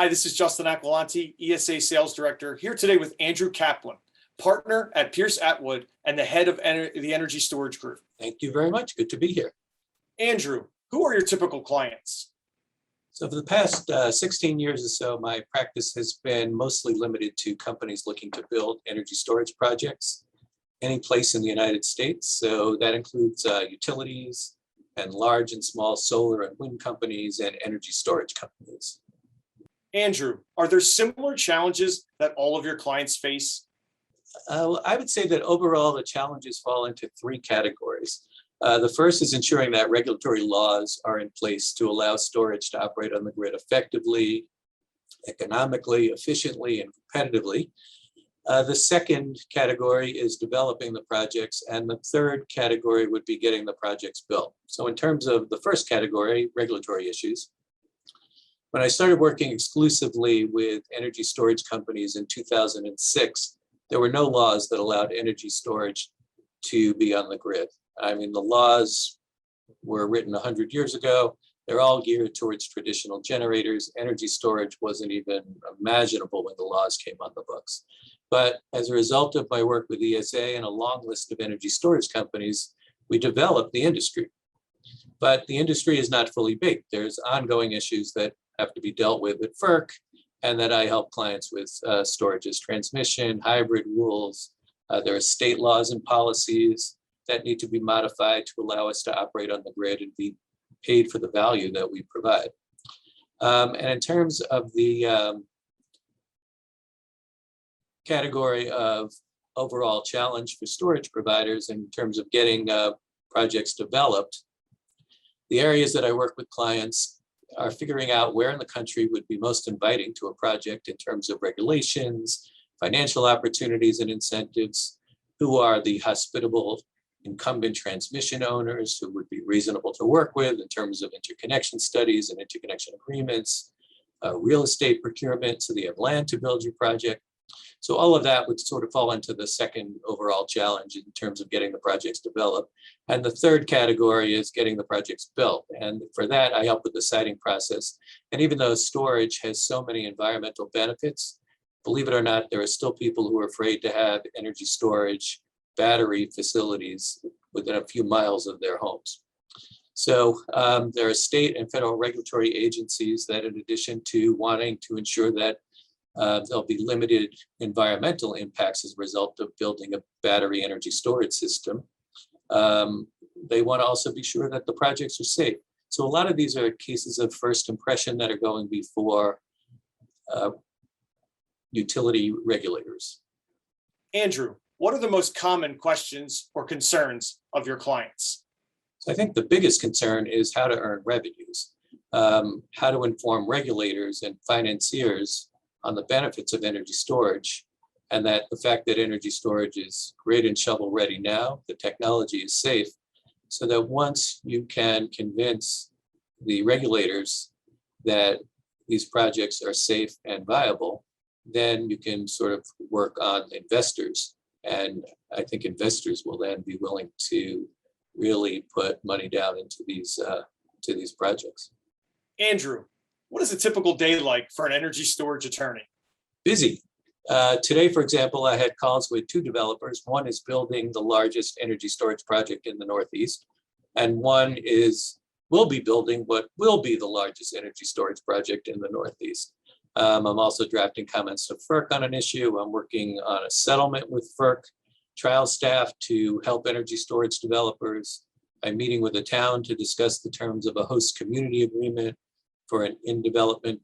Hi, this is Justin Aquilante, ESA Sales Director, here today with Andrew Kaplan, partner at Pierce Atwood and the head of the Energy Storage Group. Thank you very much. Good to be here. Andrew, who are your typical clients? So for the past 16 years or so, my practice has been mostly limited to companies looking to build energy storage projects any place in the United States. So that includes utilities and large and small solar and wind companies and energy storage companies. Andrew, are there similar challenges that all of your clients face? I would say that overall the challenges fall into three categories. The first is ensuring that regulatory laws are in place to allow storage to operate on the grid effectively, economically, efficiently, and competitively. The second category is developing the projects, and the third category would be getting the projects built. So in terms of the first category, regulatory issues, when I started working exclusively with energy storage companies in 2006, there were no laws that allowed energy storage to be on the grid. I mean, the laws were written 100 years ago. They're all geared towards traditional generators. Energy storage wasn't even imaginable when the laws came on the books. But as a result of my work with ESA and a long list of energy storage companies, we developed the industry. But the industry is not fully baked. There's ongoing issues that have to be dealt with at FERC, and that I help clients with storage as transmission, hybrid rules. There are state laws and policies that need to be modified to allow us to operate on the grid and be paid for the value that we provide. And in terms of the category of overall challenge for storage providers in terms of getting projects developed, the areas that I work with clients are figuring out where in the country would be most inviting to a project in terms of regulations, financial opportunities and incentives, who are the hospitable incumbent transmission owners who would be reasonable to work with in terms of interconnection studies and interconnection agreements, real estate procurement, so they have land to build your project. So all of that would sort of fall into the second overall challenge in terms of getting the projects developed. And the third category is getting the projects built. And for that, I help with the siting process. And even though storage has so many environmental benefits, believe it or not, there are still people who are afraid to have energy storage battery facilities within a few miles of their homes. So there are state and federal regulatory agencies that, in addition to wanting to ensure that there'll be limited environmental impacts as a result of building a battery energy storage system, they want to also be sure that the projects are safe. So a lot of these are cases of first impression that are going before utility regulators. Andrew, what are the most common questions or concerns of your clients? So I think the biggest concern is how to earn revenues, how to inform regulators and financiers on the benefits of energy storage, and that the fact that energy storage is grid and shovel ready now, the technology is safe, so that once you can convince the regulators that these projects are safe and viable, then you can sort of work on investors. And I think investors will then be willing to really put money down into these projects. Andrew, what is a typical day like for an energy storage attorney? Busy. Today, for example, I had calls with two developers. One is building the largest energy storage project in the Northeast, and one will be building what will be the largest energy storage project in the Northeast. I'm also drafting comments to FERC on an issue. I'm working on a settlement with FERC trial staff to help energy storage developers. I'm meeting with the town to discuss the terms of a host community agreement for an in-development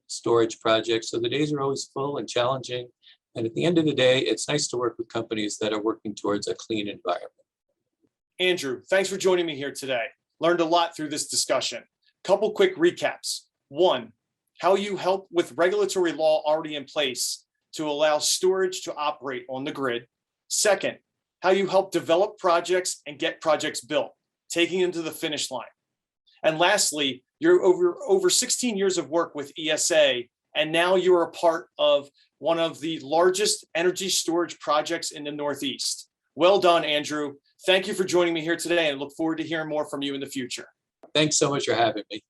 storage project. So the days are always full and challenging. And at the end of the day, it's nice to work with companies that are working towards a clean environment. Andrew, thanks for joining me here today. Learned a lot through this discussion. Couple quick recaps. One, how you help with regulatory law already in place to allow storage to operate on the grid. Second, how you help develop projects and get projects built, taking them to the finish line. And lastly, you're over 16 years of work with ESA, and now you're a part of one of the largest energy storage projects in the Northeast. Well done, Andrew. Thank you for joining me here today, and look forward to hearing more from you in the future. Thanks so much for having me.